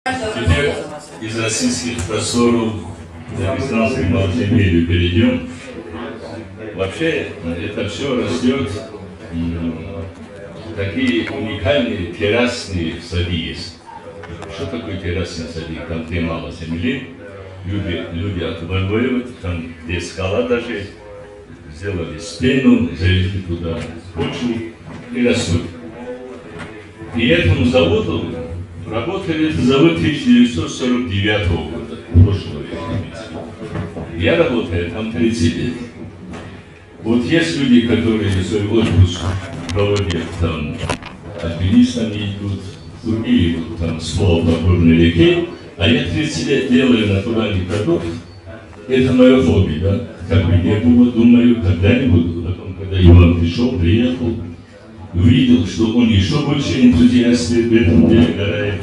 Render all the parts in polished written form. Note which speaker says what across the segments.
Speaker 1: Теперь из российских просторов на Писанскую мультимедию перейдем. Вообще это все растет, такие уникальные террасные сады есть. Что такое террасные сады? Там где мало земли, люди отвоевывают, там где скала даже, сделали стену, залезли туда почву и растут. И этому заводу работали, это завод 1949 года, прошлого века. Я работаю там 30 лет. Вот есть люди, которые свой отпуск проводят там, альпинистами идут, другие идут там с пола по горной реке, а я 30 лет делаю натуральный продукт. Это мое хобби, да? Как бы не было, думаю, когда-нибудь, потом, когда Иван пришел, приехал, увидел, что он еще больше энтузиастов в этом деле горает.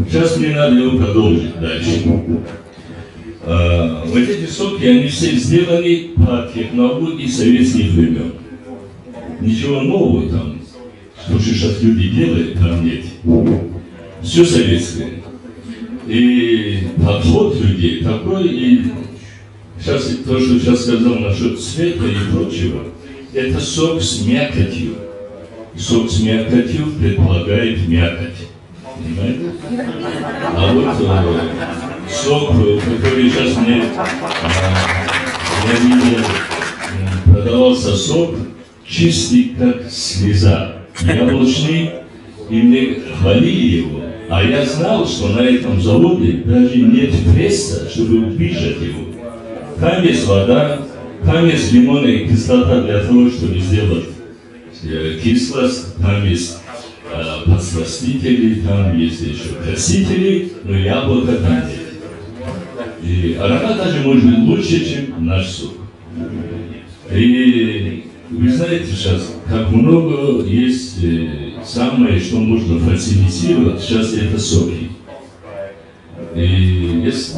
Speaker 1: Сейчас мне надо его продолжить дальше. Вот эти соки, они все сделаны по технологии советских времен. Ничего нового там, что сейчас люди делают, там нет. Все советское. И подход людей такой, и сейчас то, что сейчас сказал насчет цвета и прочего, это сок с мякотью. Сок с мякотью предполагает мякоть. Понимаете? А вот сок, который сейчас мне я видел, продавался сок чистый, как слеза, яблочный, и мне хвалили его. А я знал, что на этом заводе даже нет пресса, чтобы убежать его. Там есть вода, там есть лимонная кислота для того, чтобы сделать кислость, там есть подсластители, там есть еще красители, но яблока там нет. И аромат даже может быть лучше, чем наш сок. И вы знаете сейчас, как много есть самое, что можно фальсифицировать, сейчас это соки. И есть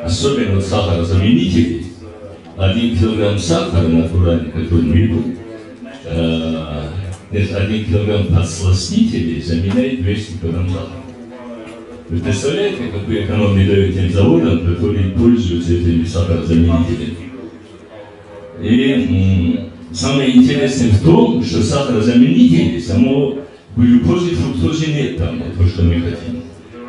Speaker 1: особенно сахарозаменители. 1 килограмм сахара натуральный, который мы едим, 1 килограмм подсластителей заменяет 200 килограмм сахара. Вы представляете, какую экономию дают тем заводам, которые пользуются этими сахарозаменителями? И самое интересное в том, что сахарозаменители само в глюкозе, фруктозе нет там, то, что мы хотим.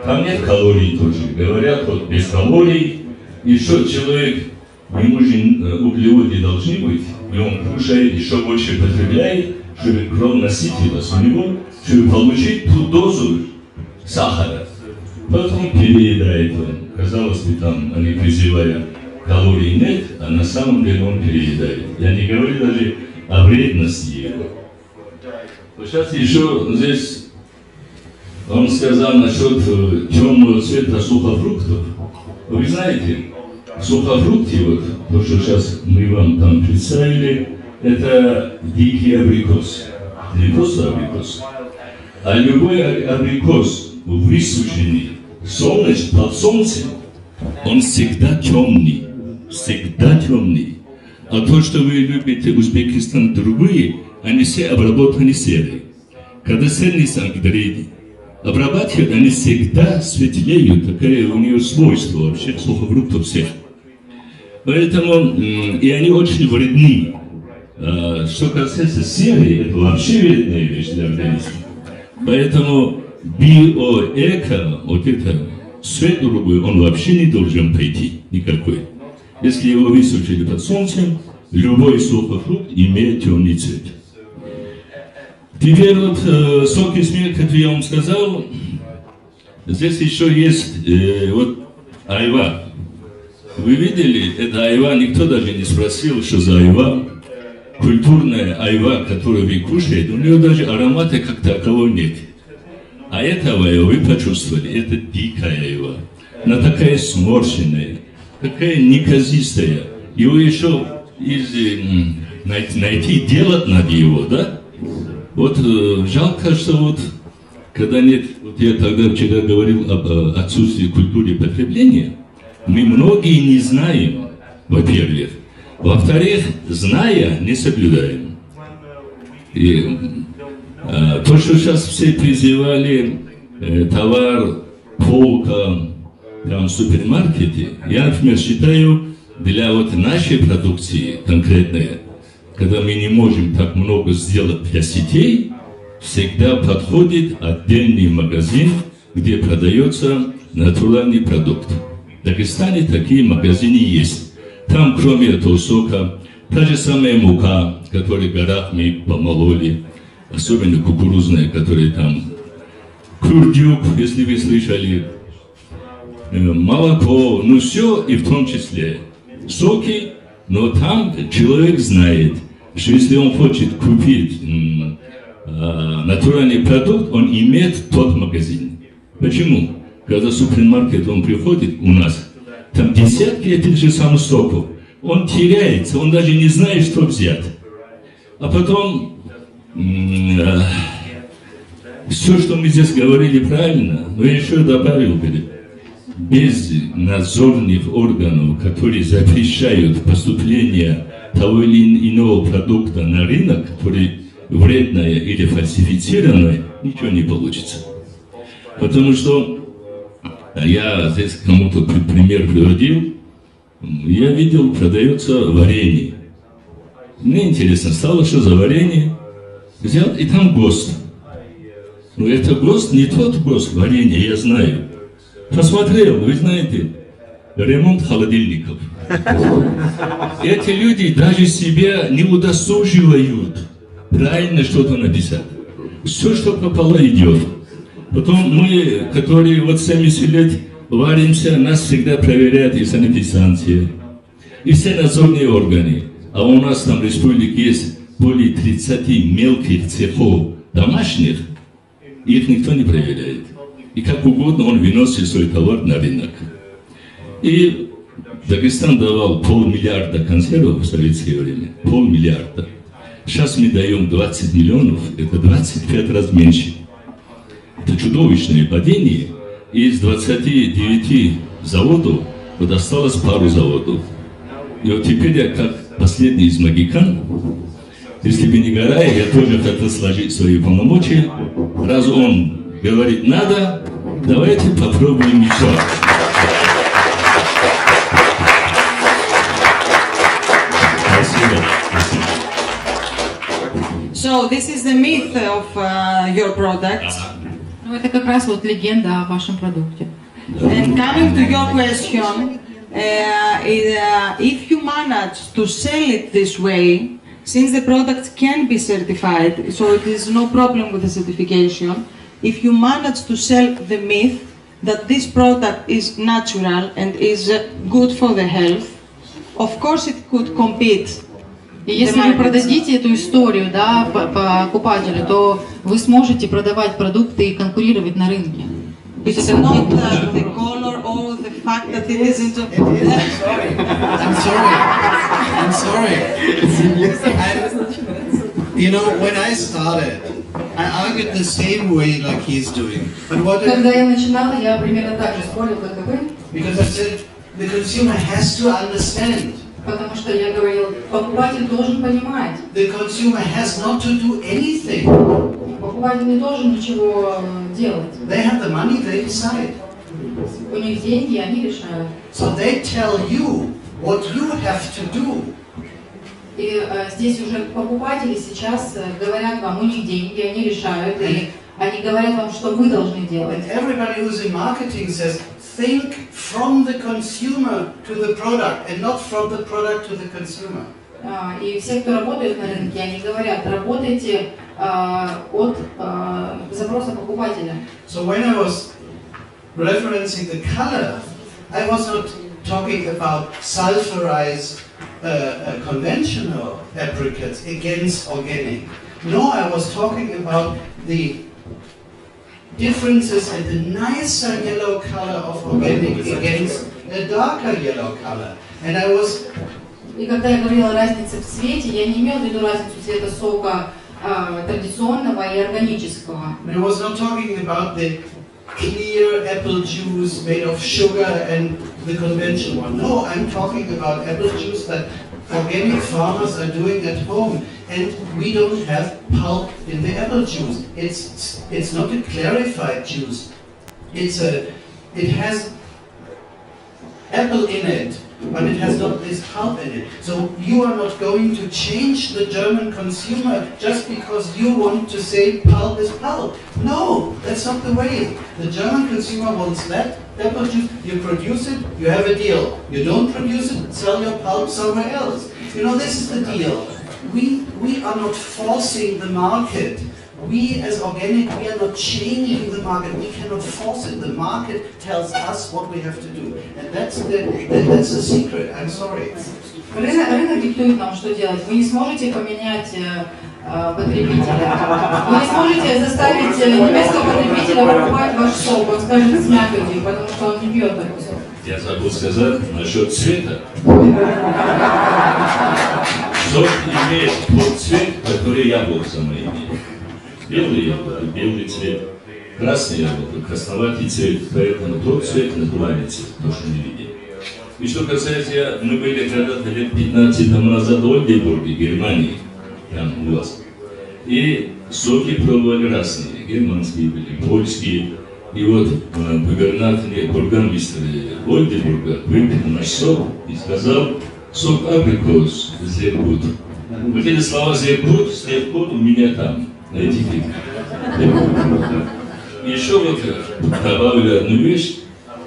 Speaker 1: Там нет калорий тоже. Говорят, вот без калорий, и что человек, ему же углеводы должны быть, и он кушает, еще больше потребляет, чтобы кровь насытилась у него, чтобы получить ту дозу сахара. Потом переедает он. Казалось бы, там они призывают, калорий нет, а на самом деле он переедает. Я не говорю даже о вредности его. Вот сейчас еще здесь он сказал насчет темного цвета сухофруктов. Вы знаете, сухофрукты, вот, то, что сейчас мы вам там представили, это дикий абрикос. Не просто абрикос. А любой абрикос, высушенный, под солнцем, он всегда темный. Всегда темный. А то, что вы любите Узбекистан, другие, они все обработаны серой. Когда серный сангидреди обрабатывают, они всегда светлеют, такое у нее свойство вообще сухофруктов всех. Поэтому и они очень вредны. Что касается серы, это вообще вредная вещь для организма. Поэтому биоэко, вот это цвет другой, он вообще не должен пойти никакой. Если его высушили под солнцем, любой сухофрукт имеет темный цвет. Теперь вот сок из мякоти я вам сказал. Здесь еще есть вот айва. Вы видели, это айва, никто даже не спросил, что за айва. Культурная айва, которую вы кушаете, у нее даже аромата как такового нет. А этого вы почувствовали, это дикая айва. Она такая сморщенная, такая неказистая. Его еще найти, делать надо его, да? Вот жалко, что вот, когда нет, вот я тогда вчера говорил об отсутствии культуры потребления, мы многие не знаем, во-первых. Во-вторых, зная, не соблюдаем. И то, что сейчас все призывали товар полка прям в супермаркете, я, например, считаю, для вот нашей продукции конкретной, когда мы не можем так много сделать для сетей, всегда подходит отдельный магазин, где продается натуральный продукт. В Дагестане такие магазины есть. Там, кроме этого сока, та же самая мука, которую в горах мы помололи, особенно кукурузная, которая там, курдюк, если вы слышали, молоко, ну все, и в том числе соки, но там человек знает, что если он хочет купить натуральный продукт, он имеет тот магазин. Почему? Когда в супермаркет он приходит у нас, там десятки этих же самых соков. Он теряется, он даже не знает, что взять. А потом, все, что мы здесь говорили правильно, но я еще добавил бы, без надзорных органов, которые запрещают поступление того или иного продукта на рынок, который вредное или фальсифицированное, ничего не получится. Потому что я здесь кому-то пример приводил, я видел, продается варенье. Мне интересно стало, что за варенье. Взял, и там ГОСТ. Но это ГОСТ, не тот ГОСТ варенье, я знаю. Посмотрел, вы знаете, ремонт холодильников. Эти люди даже себя не удосуживают правильно что-то написать. Все, что попало, идет. Потом мы, которые вот 70 лет варимся, нас всегда проверяют и санэпидстанция, и все надзорные органы. А у нас там в республике есть более 30 мелких цехов домашних, их никто не проверяет. И как угодно он выносит свой товар на рынок. И Дагестан давал 500 миллиарда консервов в советское время. 500 миллиарда. Сейчас мы даем 20 миллионов, это 25 раз меньше. Это чудовищное падение. Из 29 заводов вот осталось пару заводов. И вот теперь я как последний из магикан, если бы не Гарай, я тоже хотел сложить свои полномочия. Раз он говорит надо, давайте попробуем еще. Спасибо.
Speaker 2: So this is the myth of your product.
Speaker 3: Ну, это как раз вот легенда о вашем продукте.
Speaker 2: And coming to your question, if you manage to sell it this way, since the product can be certified, so it is no problem with the certification, if you manage to sell the myth that this product is natural and is good for the health, of course it could compete.
Speaker 3: И если вы продадите эту историю, да, покупателю, то вы сможете продавать продукты и конкурировать на рынке.
Speaker 2: It's not the color or the fact that it isn't.
Speaker 4: I'm sorry. You know, when I started, I argued the same way like he's doing. But what?
Speaker 3: Когда я начинала, я примерно так же спорил, как и вы.
Speaker 4: Because I said the consumer has to understand.
Speaker 3: Потому что я говорил, покупатель должен понимать.
Speaker 4: The consumer has not to do anything.
Speaker 3: Покупатель не должен ничего делать.
Speaker 4: They have the money, they decide.
Speaker 3: У них деньги, они решают.
Speaker 4: So they tell you what you have to do.
Speaker 3: И здесь уже покупатели сейчас говорят вам, у них деньги, они решают, и они говорят вам, что вы должны делать.
Speaker 4: And everybody who's in marketing says, think from the consumer to the product and not from the product to the consumer.
Speaker 3: И все, кто работает на рынке, они говорят, работайте от запроса покупателя.
Speaker 4: So when I was referencing the color, I was not talking about sulfurized conventional apricots against organic. No, I was talking about the differences in the nicer yellow color of organic against a darker yellow color. And I was...
Speaker 3: И когда я говорила о разнице в цвете, я не имела в виду разницу цвета сока традиционного и органического.
Speaker 4: I was not talking about the clear apple juice made of sugar and the conventional one. No, I'm talking about apple juice that organic farmers are doing at home, and we don't have pulp in the apple juice. It's not a clarified juice. It's a it has apple in it, but it has not this pulp in it. So you are not going to change the German consumer just because you want to say pulp is pulp. No, that's not the way. The German consumer wants that apple juice, you produce it, you have a deal. You don't produce it, sell your pulp somewhere else. You know, this is the deal. We are not forcing the market. We as organic, we are not changing the market. We cannot force it. The market tells us what we have to do. And that's the secret. I'm sorry.
Speaker 3: Рынок диктует нам, что делать. Вы не сможете поменять потребителя. Вы не сможете заставить немецкого потребителя покупать ваш сок. Он скажет с мякотью, потому что он не пьет такой сок.
Speaker 1: Я забыл сказать насчет цвета. Сок имеет тот цвет, который яблоко самое имеет. Белый яблоко, белый цвет. Красный яблоко, красноватый цвет. Поэтому тот цвет натуральный цвет, то, что мы видим. И что касается, мы были когда-то лет 15 тому назад в Ольденбурге, Германии, там у вас. И соки пробовали разные, германские были, польские. И вот губернатор, бургомистр Ольденбурга выпил наш сок и сказал: сок абрикос, зеркут. Вот эти слова зеркут, зеркут у меня там, на этикетке. Еще вот добавлю одну вещь.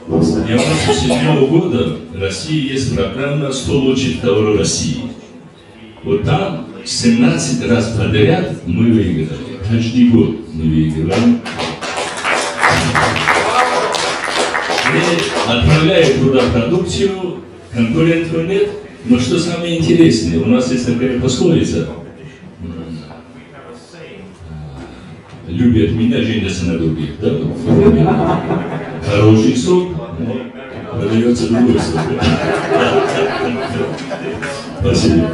Speaker 1: С 1997 года в России есть программа «100 лучших товаров России». Вот там 17 раз подряд мы выиграли. Каждый год мы выигрываем. И отправляем туда продукцию, конкурентов нет. Но что самое интересное, у нас есть такая пословица: любят меня, женятся на других. Да? Хороший сок, но продается другой сок. Спасибо.